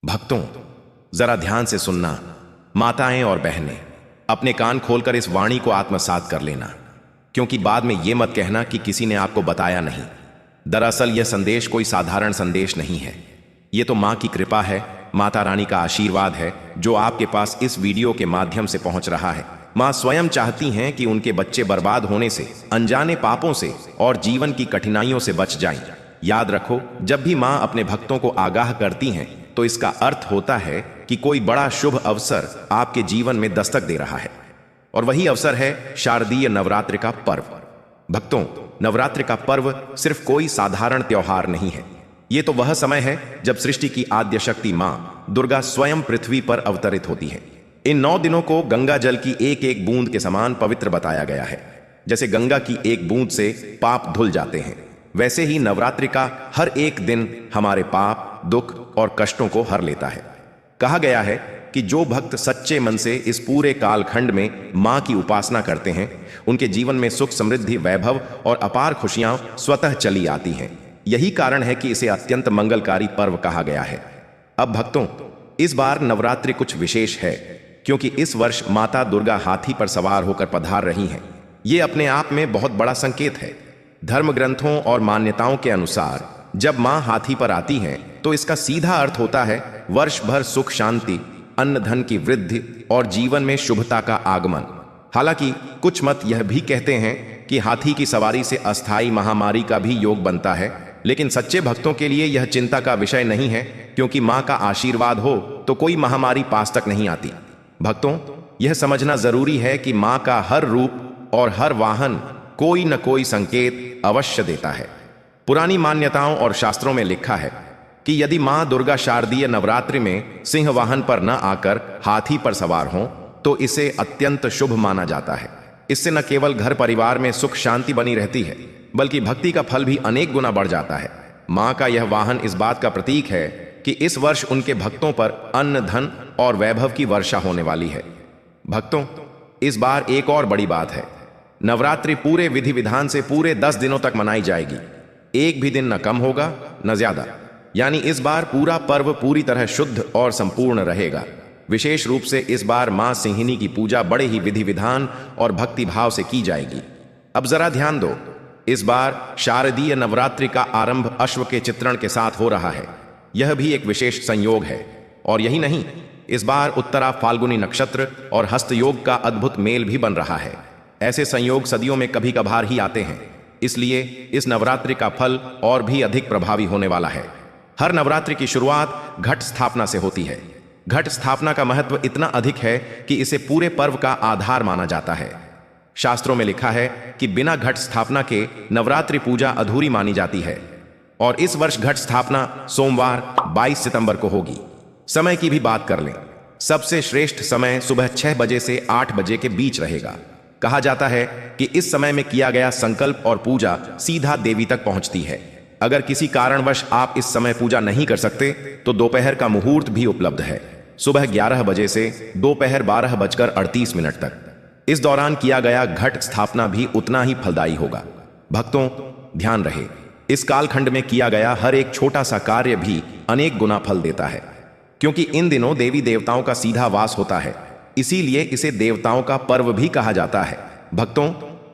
भक्तों, जरा ध्यान से सुनना। माताएं और बहनें, अपने कान खोलकर इस वाणी को आत्मसात कर लेना, क्योंकि बाद में यह मत कहना कि किसी ने आपको बताया नहीं। दरअसल यह संदेश कोई साधारण संदेश नहीं है। यह तो मां की कृपा है, माता रानी का आशीर्वाद है जो आपके पास इस वीडियो के माध्यम से पहुंच रहा है। मां स्वयं चाहती हैं कि उनके बच्चे बर्बाद होने से, अनजाने पापों से और जीवन की कठिनाइयों से बच जाएं। याद रखो, जब भी मां अपने भक्तों को आगाह करती हैं तो इसका अर्थ होता है कि कोई बड़ा शुभ अवसर आपके जीवन में दस्तक दे रहा है, और वही अवसर है शारदीय नवरात्रि का पर्व। भक्तों, नवरात्रि का पर्व सिर्फ कोई साधारण त्योहार नहीं है। ये तो वह समय है जब सृष्टि की आद्य शक्ति मां दुर्गा स्वयं पृथ्वी पर अवतरित होती है। इन 9 दिनों को गंगा जल की एक एक बूंद के समान पवित्र बताया गया है। जैसे गंगा की एक बूंद से पाप धुल जाते हैं, वैसे ही नवरात्रि का हर एक दिन हमारे पाप, दुख और कष्टों को हर लेता है। कहा गया है कि जो भक्त सच्चे मन से इस पूरे कालखंड में मां की उपासना करते हैं, उनके जीवन में सुख, समृद्धि, वैभव और अपार खुशियां स्वतः चली आती हैं। यही कारण है कि इसे अत्यंत मंगलकारी पर्व कहा गया है। अब भक्तों, इस बार नवरात्रि कुछ विशेष है, क्योंकि इस वर्ष माता दुर्गा हाथी पर सवार होकर पधार रही हैं। ये अपने आप में बहुत बड़ा संकेत है। धर्म ग्रंथों और मान्यताओं के अनुसार जब मां हाथी पर आती हैं तो इसका सीधा अर्थ होता है वर्ष भर सुख, शांति, अन्न धन की वृद्धि और जीवन में शुभता का आगमन। हालांकि कुछ मत यह भी कहते हैं कि हाथी की सवारी से अस्थायी महामारी का भी योग बनता है, लेकिन सच्चे भक्तों के लिए यह चिंता का विषय नहीं है, क्योंकि मां का आशीर्वाद हो तो कोई महामारी पास तक नहीं आती। भक्तों, यह समझना जरूरी है कि मां का हर रूप और हर वाहन कोई न कोई संकेत अवश्य देता है। पुरानी मान्यताओं और शास्त्रों में लिखा है कि यदि मां दुर्गा शारदीय नवरात्रि में सिंह वाहन पर न आकर हाथी पर सवार हों तो इसे अत्यंत शुभ माना जाता है। इससे न केवल घर परिवार में सुख शांति बनी रहती है, बल्कि भक्ति का फल भी अनेक गुना बढ़ जाता है। मां का यह वाहन इस बात का प्रतीक है कि इस वर्ष उनके भक्तों पर अन्न, धन और वैभव की वर्षा होने वाली है। भक्तों, इस बार एक और बड़ी बात है। नवरात्रि पूरे विधि विधान से पूरे 10 दिनों तक मनाई जाएगी। एक भी दिन न कम होगा न ज्यादा। यानी इस बार पूरा पर्व पूरी तरह शुद्ध और संपूर्ण रहेगा। विशेष रूप से इस बार मां सिंहिनी की पूजा बड़े ही विधि विधान और भक्ति भाव से की जाएगी। अब जरा ध्यान दो, इस बार शारदीय नवरात्रि का आरंभ अश्व के चित्रण के साथ हो रहा है। यह भी एक विशेष संयोग है। और यही नहीं, इस बार उत्तरा फाल्गुनी नक्षत्र और हस्तयोग का अद्भुत मेल भी बन रहा है। ऐसे संयोग सदियों में कभी कभार ही आते हैं, इसलिए इस नवरात्रि का फल और भी अधिक प्रभावी होने वाला है। हर नवरात्रि की शुरुआत घट स्थापना से होती है। घट स्थापना का महत्व इतना अधिक है कि इसे पूरे पर्व का आधार माना जाता है। शास्त्रों में लिखा है कि बिना घट स्थापना के नवरात्रि पूजा अधूरी मानी जाती है, और इस वर्ष घट स्थापना सोमवार 22 सितंबर को होगी। समय की भी बात कर लें, सबसे श्रेष्ठ समय सुबह 6 बजे से 8 बजे के बीच रहेगा। कहा जाता है कि इस समय में किया गया संकल्प और पूजा सीधा देवी तक पहुंचती है। अगर किसी कारणवश आप इस समय पूजा नहीं कर सकते तो दोपहर का मुहूर्त भी उपलब्ध है, सुबह 11 बजे से दोपहर 12:38 तक। इस दौरान किया गया घट स्थापना भी उतना ही फलदायी होगा। भक्तों, ध्यान रहे, इस कालखंड में किया गया हर एक छोटा सा कार्य भी अनेक गुना फल देता है, क्योंकि इन दिनों देवी देवताओं का सीधा वास होता है। इसीलिए इसे देवताओं का पर्व भी कहा जाता है। भक्तों,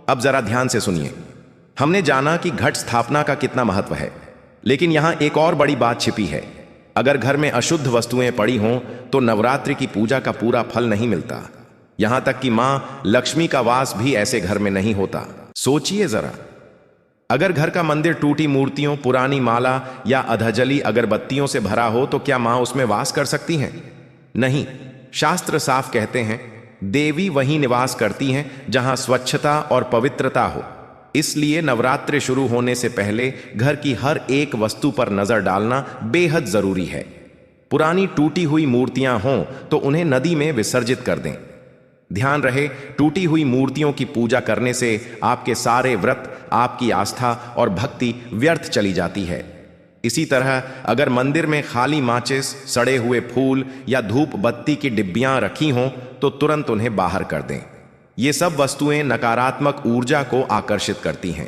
अब जरा ध्यान से सुनिए। हमने जाना कि घट स्थापना का कितना महत्व है, लेकिन यहां एक और बड़ी बात छिपी है। अगर घर में अशुद्ध वस्तुएं पड़ी हों तो नवरात्रि की पूजा का पूरा फल नहीं मिलता। यहां तक कि मां लक्ष्मी का वास भी ऐसे घर में नहीं होता। सोचिए जरा, अगर घर का मंदिर टूटी मूर्तियों, पुरानी माला या अधजली अगरबत्तियों से भरा हो तो क्या मां उसमें वास कर सकती हैं? नहीं। शास्त्र साफ कहते हैं, देवी वहीं निवास करती हैं जहां स्वच्छता और पवित्रता हो। इसलिए नवरात्रि शुरू होने से पहले घर की हर एक वस्तु पर नजर डालना बेहद जरूरी है। पुरानी टूटी हुई मूर्तियां हों तो उन्हें नदी में विसर्जित कर दें। ध्यान रहे, टूटी हुई मूर्तियों की पूजा करने से आपके सारे व्रत, आपकी आस्था और भक्ति व्यर्थ चली जाती है। इसी तरह अगर मंदिर में खाली माचिस, सड़े हुए फूल या धूप बत्ती की डिब्बियां रखी हों तो तुरंत उन्हें बाहर कर दें। ये सब वस्तुएं नकारात्मक ऊर्जा को आकर्षित करती हैं,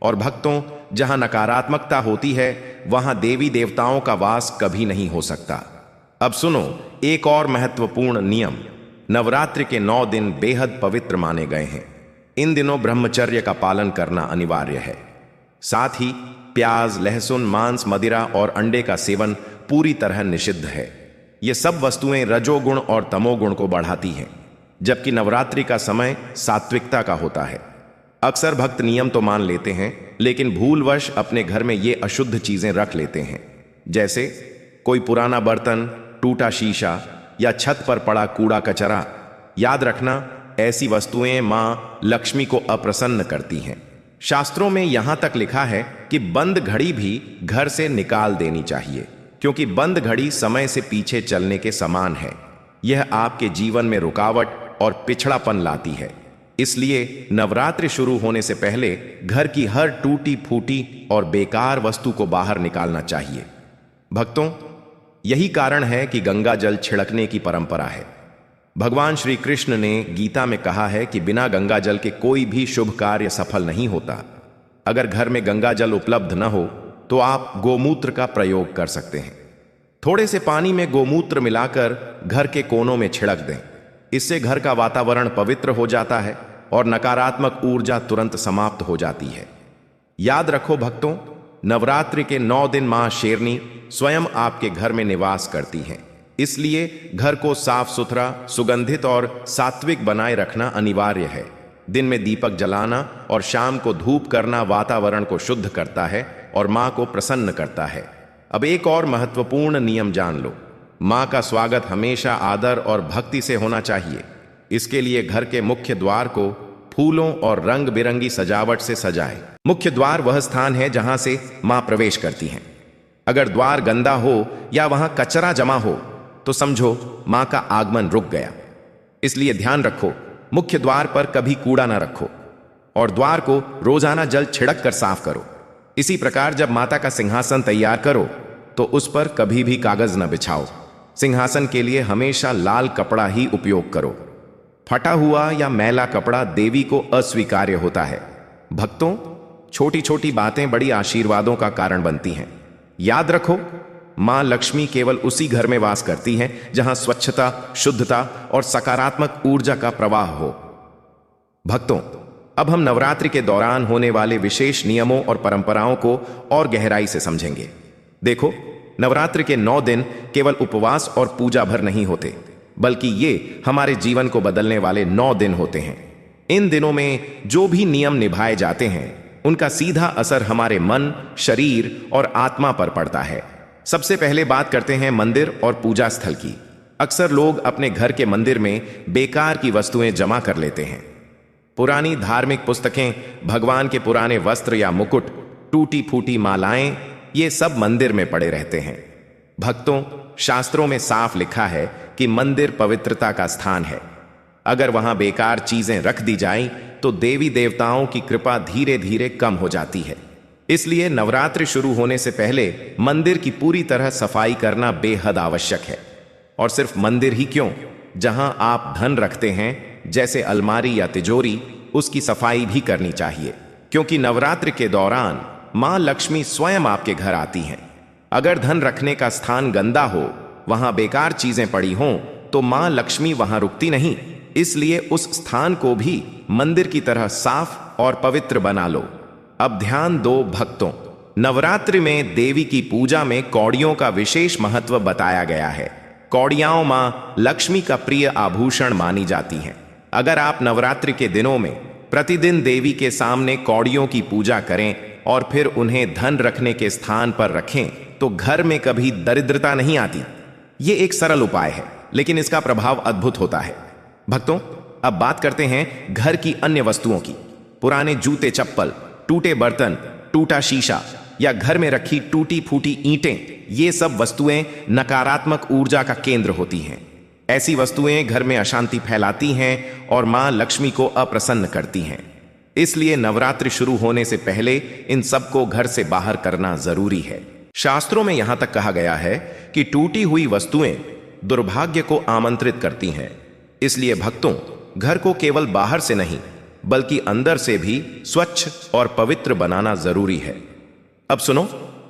और भक्तों, जहां नकारात्मकता होती है वहां देवी देवताओं का वास कभी नहीं हो सकता। अब सुनो एक और महत्वपूर्ण नियम। नवरात्रि के 9 दिन बेहद पवित्र माने गए हैं। इन दिनों ब्रह्मचर्य का पालन करना अनिवार्य है। साथ ही प्याज, लहसुन, मांस, मदिरा और अंडे का सेवन पूरी तरह निषिद्ध है। ये सब वस्तुएं रजोगुण और तमोगुण को बढ़ाती हैं, जबकि नवरात्रि का समय सात्विकता का होता है। अक्सर भक्त नियम तो मान लेते हैं, लेकिन भूलवश अपने घर में ये अशुद्ध चीजें रख लेते हैं, जैसे कोई पुराना बर्तन, टूटा शीशा या छत पर पड़ा कूड़ा कचरा। याद रखना, ऐसी वस्तुएं मां लक्ष्मी को अप्रसन्न करती हैं। शास्त्रों में यहां तक लिखा है कि बंद घड़ी भी घर से निकाल देनी चाहिए, क्योंकि बंद घड़ी समय से पीछे चलने के समान है। यह आपके जीवन में रुकावट और पिछड़ापन लाती है। इसलिए नवरात्रि शुरू होने से पहले घर की हर टूटी फूटी और बेकार वस्तु को बाहर निकालना चाहिए। भक्तों, यही कारण है कि गंगा जल छिड़कने की परंपरा है। भगवान श्री कृष्ण ने गीता में कहा है कि बिना गंगा जल के कोई भी शुभ कार्य सफल नहीं होता। अगर घर में गंगा जल उपलब्ध न हो तो आप गोमूत्र का प्रयोग कर सकते हैं। थोड़े से पानी में गोमूत्र मिलाकर घर के कोनों में छिड़क दें। इससे घर का वातावरण पवित्र हो जाता है और नकारात्मक ऊर्जा तुरंत समाप्त हो जाती है। याद रखो भक्तों, नवरात्रि के 9 दिन मां शेरनी स्वयं आपके घर में निवास करती हैं। इसलिए घर को साफ सुथरा, सुगंधित और सात्विक बनाए रखना अनिवार्य है। दिन में दीपक जलाना और शाम को धूप करना वातावरण को शुद्ध करता है और मां को प्रसन्न करता है। अब एक और महत्वपूर्ण नियम जान लो। मां का स्वागत हमेशा आदर और भक्ति से होना चाहिए। इसके लिए घर के मुख्य द्वार को फूलों और रंग बिरंगी सजावट से सजाएं। मुख्य द्वार वह स्थान है जहां से मां प्रवेश करती हैं। अगर द्वार गंदा हो या वहां कचरा जमा हो तो समझो मां का आगमन रुक गया। इसलिए ध्यान रखो, मुख्य द्वार पर कभी कूड़ा ना रखो और द्वार को रोजाना जल छिड़क कर साफ करो। इसी प्रकार जब माता का सिंहासन तैयार करो तो उस पर कभी भी कागज न बिछाओ। सिंहासन के लिए हमेशा लाल कपड़ा ही उपयोग करो। फटा हुआ या मैला कपड़ा देवी को अस्वीकार्य होता है। भक्तों, छोटी छोटी बातें बड़ी आशीर्वादों का कारण बनती हैं। याद रखो, मां लक्ष्मी केवल उसी घर में वास करती हैं जहां स्वच्छता, शुद्धता और सकारात्मक ऊर्जा का प्रवाह हो। भक्तों, अब हम नवरात्रि के दौरान होने वाले विशेष नियमों और परंपराओं को और गहराई से समझेंगे। देखो, नवरात्रि के 9 दिन केवल उपवास और पूजा भर नहीं होते, बल्कि ये हमारे जीवन को बदलने वाले 9 दिन होते हैं। इन दिनों में जो भी नियम निभाए जाते हैं उनका सीधा असर हमारे मन, शरीर और आत्मा पर पड़ता है। सबसे पहले बात करते हैं मंदिर और पूजा स्थल की। अक्सर लोग अपने घर के मंदिर में बेकार की वस्तुएं जमा कर लेते हैं। पुरानी धार्मिक पुस्तकें, भगवान के पुराने वस्त्र या मुकुट, टूटी फूटी मालाएं, ये सब मंदिर में पड़े रहते हैं। भक्तों, शास्त्रों में साफ लिखा है कि मंदिर पवित्रता का स्थान है। अगर वहां बेकार चीजें रख दी जाएं तो देवी देवताओं की कृपा धीरे धीरे कम हो जाती है। इसलिए नवरात्रि शुरू होने से पहले मंदिर की पूरी तरह सफाई करना बेहद आवश्यक है। और सिर्फ मंदिर ही क्यों, जहां आप धन रखते हैं जैसे अलमारी या तिजोरी, उसकी सफाई भी करनी चाहिए, क्योंकि नवरात्रि के दौरान मां लक्ष्मी स्वयं आपके घर आती हैं। अगर धन रखने का स्थान गंदा हो, वहां बेकार चीजें पड़ी हों, तो मां लक्ष्मी वहां रुकती नहीं। इसलिए उस स्थान को भी मंदिर की तरह साफ और पवित्र बना लो। अब ध्यान दो भक्तों, नवरात्रि में देवी की पूजा में कौड़ियों का विशेष महत्व बताया गया है। कौड़ियां मां लक्ष्मी का प्रिय आभूषण मानी जाती हैं। अगर आप नवरात्रि के दिनों में प्रतिदिन देवी के सामने कौड़ियों की पूजा करें और फिर उन्हें धन रखने के स्थान पर रखें तो घर में कभी दरिद्रता नहीं आती। ये एक सरल उपाय है, लेकिन इसका प्रभाव अद्भुत होता है। भक्तों, अब बात करते हैं घर की अन्य वस्तुओं की। पुराने जूते चप्पल, टूटे बर्तन, टूटा शीशा या घर में रखी टूटी फूटी ईंटें, ये सब वस्तुएं नकारात्मक ऊर्जा का केंद्र होती हैं। ऐसी वस्तुएं घर में अशांति फैलाती हैं और मां लक्ष्मी को अप्रसन्न करती हैं। इसलिए नवरात्रि शुरू होने से पहले इन सबको घर से बाहर करना जरूरी है। शास्त्रों में यहां तक कहा गया है कि टूटी हुई वस्तुएं दुर्भाग्य को आमंत्रित करती हैं। इसलिए भक्तों, घर को केवल बाहर से नहीं बल्कि अंदर से भी स्वच्छ और पवित्र बनाना जरूरी है। अब सुनो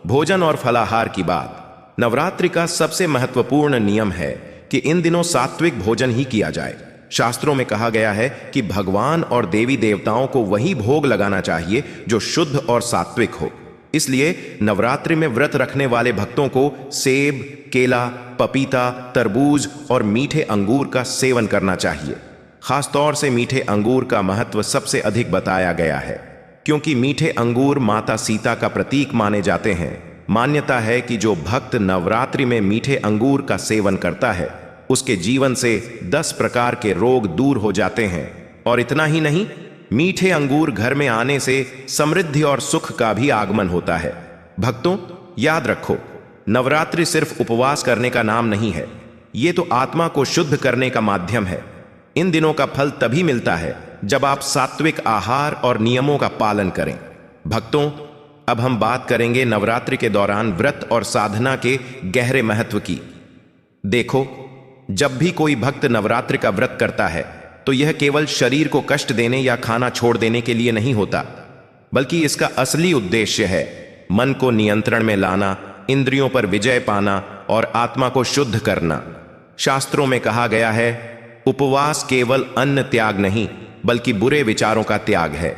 भोजन और फलाहार की बात। नवरात्रि का सबसे महत्वपूर्ण नियम है कि इन दिनों सात्विक भोजन ही किया जाए। शास्त्रों में कहा गया है कि भगवान और देवी देवताओं को वही भोग लगाना चाहिए जो शुद्ध और सात्विक हो। इसलिए नवरात्रि में व्रत रखने वाले भक्तों को सेब, केला, पपीता, तरबूज और मीठे अंगूर का सेवन करना चाहिए। खासतौर से मीठे अंगूर का महत्व सबसे अधिक बताया गया है, क्योंकि मीठे अंगूर माता सीता का प्रतीक माने जाते हैं। मान्यता है कि जो भक्त नवरात्रि में मीठे अंगूर का सेवन करता है, उसके जीवन से 10 प्रकार के रोग दूर हो जाते हैं। और इतना ही नहीं, मीठे अंगूर घर में आने से समृद्धि और सुख का भी आगमन होता है। भक्तों, याद रखो, नवरात्रि सिर्फ उपवास करने का नाम नहीं है, ये तो आत्मा को शुद्ध करने का माध्यम है। इन दिनों का फल तभी मिलता है जब आप सात्विक आहार और नियमों का पालन करें। भक्तों, अब हम बात करेंगे नवरात्रि के दौरान व्रत और साधना के गहरे महत्व की। देखो, जब भी कोई भक्त नवरात्रि का व्रत करता है तो यह केवल शरीर को कष्ट देने या खाना छोड़ देने के लिए नहीं होता, बल्कि इसका असली उद्देश्य है मन को नियंत्रण में लाना, इंद्रियों पर विजय पाना और आत्मा को शुद्ध करना। शास्त्रों में कहा गया है, उपवास केवल अन्न त्याग नहीं बल्कि बुरे विचारों का त्याग है।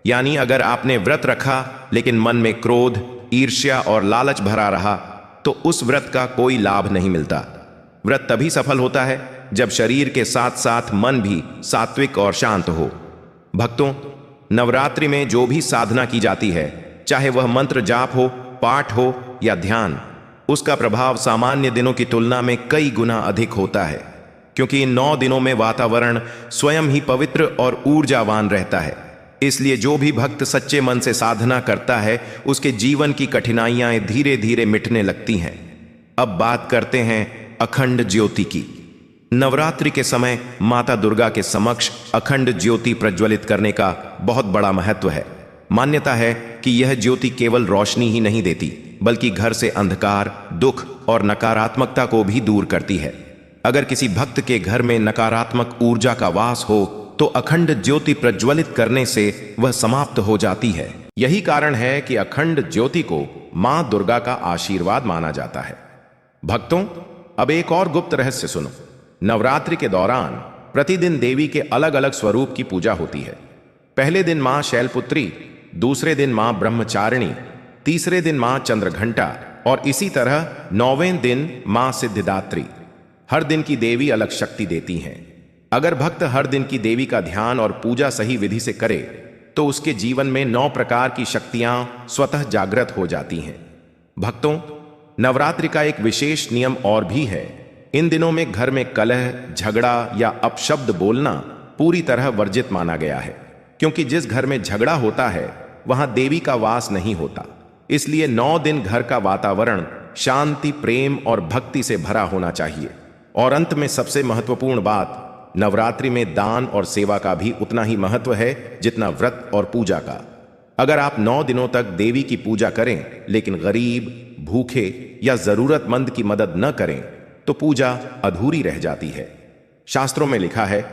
यानी अगर आपने व्रत रखा लेकिन मन में क्रोध, ईर्ष्या और लालच भरा रहा तो उस व्रत का कोई लाभ नहीं मिलता। व्रत तभी सफल होता है जब शरीर के साथ साथ मन भी सात्विक और शांत हो। भक्तों, नवरात्रि में जो भी साधना की जाती है, चाहे वह मंत्र जाप हो, पाठ हो या ध्यान, उसका प्रभाव सामान्य दिनों की तुलना में कई गुना अधिक होता है, क्योंकि इन 9 दिनों में वातावरण स्वयं ही पवित्र और ऊर्जावान रहता है। इसलिए जो भी भक्त सच्चे मन से साधना करता है, उसके जीवन की कठिनाइयां धीरे धीरे मिटने लगती हैं। अब बात करते हैं अखंड ज्योति की। नवरात्रि के समय माता दुर्गा के समक्ष अखंड ज्योति प्रज्वलित करने का बहुत बड़ा महत्व है। मान्यता है कि यह ज्योति केवल रोशनी ही नहीं देती, बल्कि घर से अंधकार, दुख और नकारात्मकता को भी दूर करती है। अगर किसी भक्त के घर में नकारात्मक ऊर्जा का वास हो तो अखंड ज्योति प्रज्वलित करने से वह समाप्त हो जाती है। यही कारण है कि अखंड ज्योति को मां दुर्गा का आशीर्वाद माना जाता है। भक्तों, अब एक और गुप्त रहस्य सुनो। नवरात्रि के दौरान प्रतिदिन देवी के अलग अलग स्वरूप की पूजा होती है। पहले दिन मां शैलपुत्री, दूसरे दिन मां ब्रह्मचारिणी, तीसरे दिन मां चंद्रघंटा और इसी तरह 9वें दिन मां सिद्धिदात्री। हर दिन की देवी अलग शक्ति देती हैं। अगर भक्त हर दिन की देवी का ध्यान और पूजा सही विधि से करे तो उसके जीवन में 9 प्रकार की शक्तियां स्वतः जागृत हो जाती हैं। भक्तों, नवरात्रि का एक विशेष नियम और भी है। इन दिनों में घर में कलह, झगड़ा या अपशब्द बोलना पूरी तरह वर्जित माना गया है, क्योंकि जिस घर में झगड़ा होता है वहां देवी का वास नहीं होता। इसलिए 9 दिन घर का वातावरण शांति, प्रेम और भक्ति से भरा होना चाहिए। और अंत में सबसे महत्वपूर्ण बात, नवरात्रि में दान और सेवा का भी उतना ही महत्व है जितना व्रत और पूजा का। अगर आप 9 दिनों तक देवी की पूजा करें लेकिन गरीब, भूखे या जरूरतमंद की मदद न करें तो पूजा अधूरी रह जाती है। शास्त्रों में लिखा है,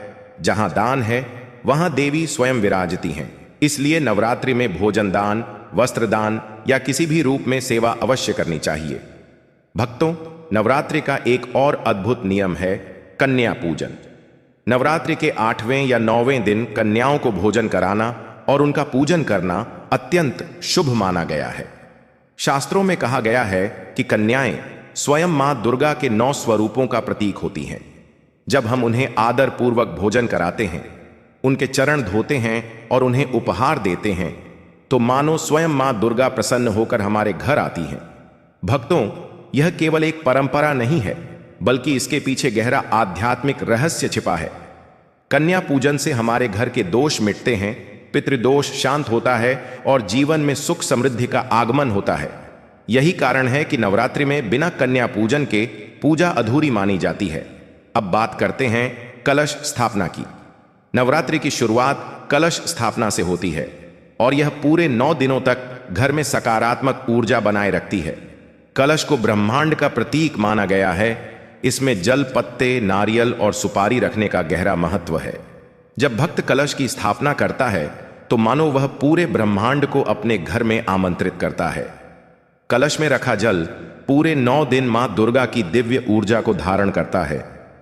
जहां दान है वहां देवी स्वयं विराजती हैं। इसलिए नवरात्रि में भोजन दान, वस्त्र दान या किसी भी रूप में सेवा अवश्य करनी चाहिए। भक्तों, नवरात्रि का एक और अद्भुत नियम है कन्या पूजन। नवरात्रि के 8वें या 9वें दिन कन्याओं को भोजन कराना और उनका पूजन करना अत्यंत शुभ माना गया है। शास्त्रों में कहा गया है कि कन्याएं स्वयं मां दुर्गा के 9 स्वरूपों का प्रतीक होती हैं। जब हम उन्हें आदर पूर्वक भोजन कराते हैं, उनके चरण धोते हैं और उन्हें उपहार देते हैं, तो मानो स्वयं मां दुर्गा प्रसन्न होकर हमारे घर आती हैं। भक्तों, यह केवल एक परंपरा नहीं है, बल्कि इसके पीछे गहरा आध्यात्मिक रहस्य छिपा है। कन्या पूजन से हमारे घर के दोष मिटते हैं, पितृदोष शांत होता है और जीवन में सुख समृद्धि का आगमन होता है। यही कारण है कि नवरात्रि में बिना कन्या पूजन के पूजा अधूरी मानी जाती है। अब बात करते हैं कलश स्थापना की। नवरात्रि की शुरुआत कलश स्थापना से होती है और यह पूरे 9 दिनों तक घर में सकारात्मक ऊर्जा बनाए रखती है। कलश को ब्रह्मांड का प्रतीक माना गया है। इसमें जल, पत्ते, नारियल और सुपारी रखने का गहरा महत्व है। जब भक्त कलश की स्थापना करता है तो मानो वह पूरे ब्रह्मांड को अपने घर में आमंत्रित करता है। कलश में रखा जल पूरे 9 दिन मां दुर्गा की दिव्य ऊर्जा को धारण करता है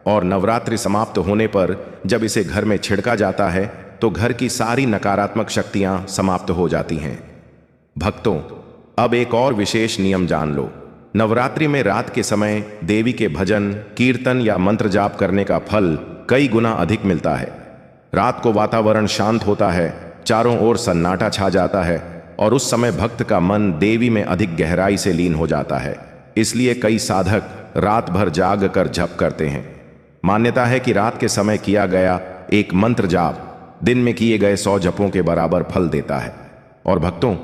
और नवरात्रि समाप्त होने पर जब इसे घर में छिड़का जाता है तो घर की सारी नकारात्मक शक्तियां समाप्त हो जाती हैं। भक्तों, अब एक और विशेष नियम जान लो। नवरात्रि में रात के समय देवी के भजन, कीर्तन या मंत्र जाप करने का फल कई गुना अधिक मिलता है। रात को वातावरण शांत होता है, चारों ओर सन्नाटा छा जाता है और उस समय भक्त का मन देवी में अधिक गहराई से लीन हो जाता है। इसलिए कई साधक रात भर जाग कर जप करते हैं। मान्यता है कि रात के समय किया गया एक मंत्र जाप दिन में किए गए 100 जपों के बराबर फल देता है। और भक्तों,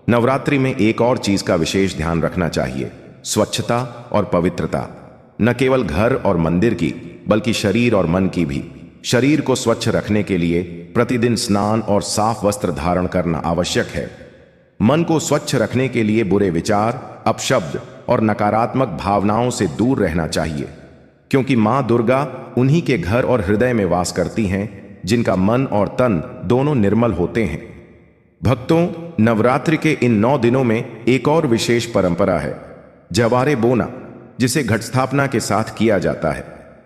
नवरात्रि में एक और चीज का विशेष ध्यान रखना चाहिए, स्वच्छता और पवित्रता। न केवल घर और मंदिर की, बल्कि शरीर और मन की भी। शरीर को स्वच्छ रखने के लिए प्रतिदिन स्नान और साफ वस्त्र धारण करना आवश्यक है। मन को स्वच्छ रखने के लिए बुरे विचार, अपशब्द और नकारात्मक भावनाओं से दूर रहना चाहिए, क्योंकि मां दुर्गा उन्हीं के घर और हृदय में वास करती हैं जिनका मन और तन दोनों निर्मल होते हैं। भक्तों, नवरात्रि के इन 9 दिनों में एक और विशेष परंपरा है, जवारे बोना, जिसे घट स्थापना के साथ किया जाता है।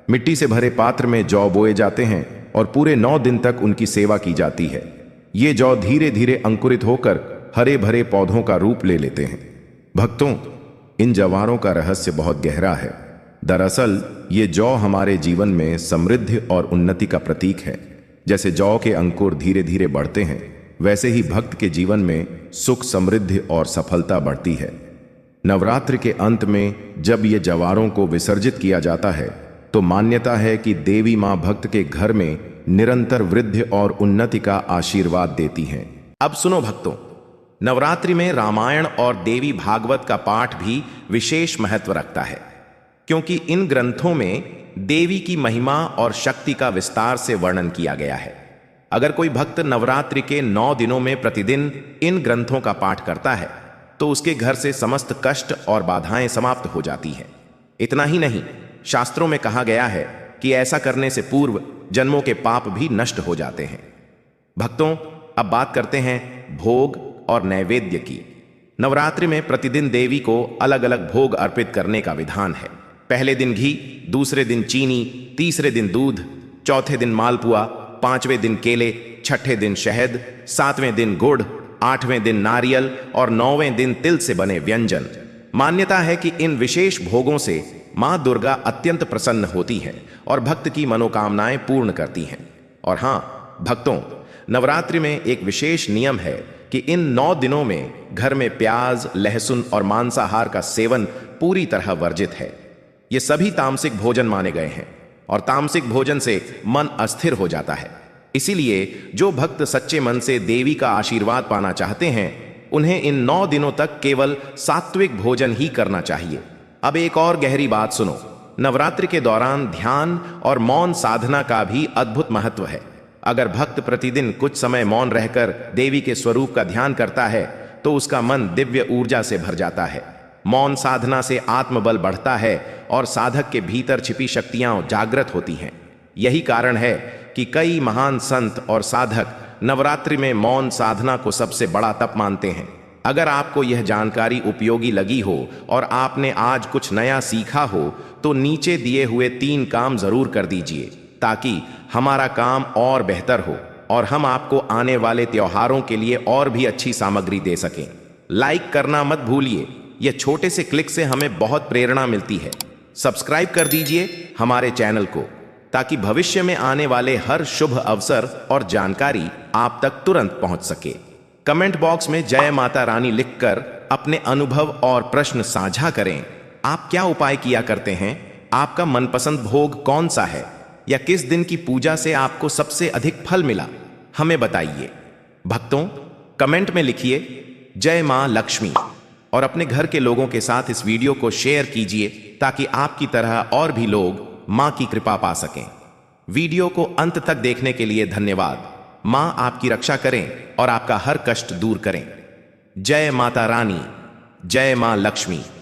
मिट्टी से भरे पात्र में जौ बोए जाते हैं और पूरे 9 दिन तक उनकी सेवा की जाती है। ये जौ धीरे धीरे अंकुरित होकर हरे भरे पौधों का रूप ले लेते हैं। भक्तों, इन जवारों का रहस्य बहुत गहरा है। दरअसल ये जौ हमारे जीवन में समृद्धि और उन्नति का प्रतीक है। जैसे जौ के अंकुर धीरे धीरे बढ़ते हैं, वैसे ही भक्त के जीवन में सुख, समृद्धि और सफलता बढ़ती है। नवरात्रि के अंत में जब ये जवारों को विसर्जित किया जाता है तो मान्यता है कि देवी मां भक्त के घर में निरंतर वृद्धि और उन्नति का आशीर्वाद देती हैं। अब सुनो भक्तों, नवरात्रि में रामायण और देवी भागवत का पाठ भी विशेष महत्व रखता है, क्योंकि इन ग्रंथों में देवी की महिमा और शक्ति का विस्तार से वर्णन किया गया है। अगर कोई भक्त नवरात्रि के 9 दिनों में प्रतिदिन इन ग्रंथों का पाठ करता है तो उसके घर से समस्त कष्ट और बाधाएं समाप्त हो जाती हैं। इतना ही नहीं, शास्त्रों में कहा गया है कि ऐसा करने से पूर्व जन्मों के पाप भी नष्ट हो जाते हैं। भक्तों, अब बात करते हैं भोग और नैवेद्य की। नवरात्रि में प्रतिदिन देवी को अलग अलग भोग अर्पित करने का विधान है। पहले दिन घी, दूसरे दिन चीनी, तीसरे दिन दूध, चौथे दिन मालपुआ, 5वें दिन केले, छठे दिन शहद, 7वें दिन गुड़, 8वें दिन नारियल और 9वें दिन तिल से बने व्यंजन। मान्यता है कि इन विशेष भोगों से मां दुर्गा अत्यंत प्रसन्न होती हैं और भक्त की मनोकामनाएं पूर्ण करती हैं। और हां भक्तों, नवरात्रि में एक विशेष नियम है कि इन 9 दिनों में घर में प्याज, लहसुन और मांसाहार का सेवन पूरी तरह वर्जित है। ये सभी तामसिक भोजन माने गए हैं और तामसिक भोजन से मन अस्थिर हो जाता है। इसीलिए जो भक्त सच्चे मन से देवी का आशीर्वाद पाना चाहते हैं, उन्हें इन 9 दिनों तक केवल सात्विक भोजन ही करना चाहिए। अब एक और गहरी बात सुनो, नवरात्रि के दौरान ध्यान और मौन साधना का भी अद्भुत महत्व है। अगर भक्त प्रतिदिन कुछ समय मौन रहकर देवी के स्वरूप का ध्यान करता है तो उसका मन दिव्य ऊर्जा से भर जाता है। मौन साधना से आत्मबल बढ़ता है और साधक के भीतर छिपी शक्तियां जागृत होती हैं। यही कारण है कि कई महान संत और साधक नवरात्रि में मौन साधना को सबसे बड़ा तप मानते हैं। अगर आपको यह जानकारी उपयोगी लगी हो और आपने आज कुछ नया सीखा हो तो नीचे दिए हुए 3 काम जरूर कर दीजिए, ताकि हमारा काम और बेहतर हो और हम आपको आने वाले त्योहारों के लिए और भी अच्छी सामग्री दे सकें। लाइक करना मत भूलिए, यह छोटे से क्लिक से हमें बहुत प्रेरणा मिलती है। सब्सक्राइब कर दीजिए हमारे चैनल को, ताकि भविष्य में आने वाले हर शुभ अवसर और जानकारी आप तक तुरंत पहुंच सके। कमेंट बॉक्स में जय माता रानी लिखकर अपने अनुभव और प्रश्न साझा करें। आप क्या उपाय किया करते हैं? आपका मनपसंद भोग कौन सा है? या किस दिन की पूजा से आपको सबसे अधिक फल मिला? हमें बताइए। भक्तों, कमेंट में लिखिए जय मां लक्ष्मी और अपने घर के लोगों के साथ इस वीडियो को शेयर कीजिए, ताकि आपकी तरह और भी लोग मां की कृपा पा सकें। वीडियो को अंत तक देखने के लिए धन्यवाद। मां आपकी रक्षा करें और आपका हर कष्ट दूर करें। जय माता रानी, जय मां लक्ष्मी।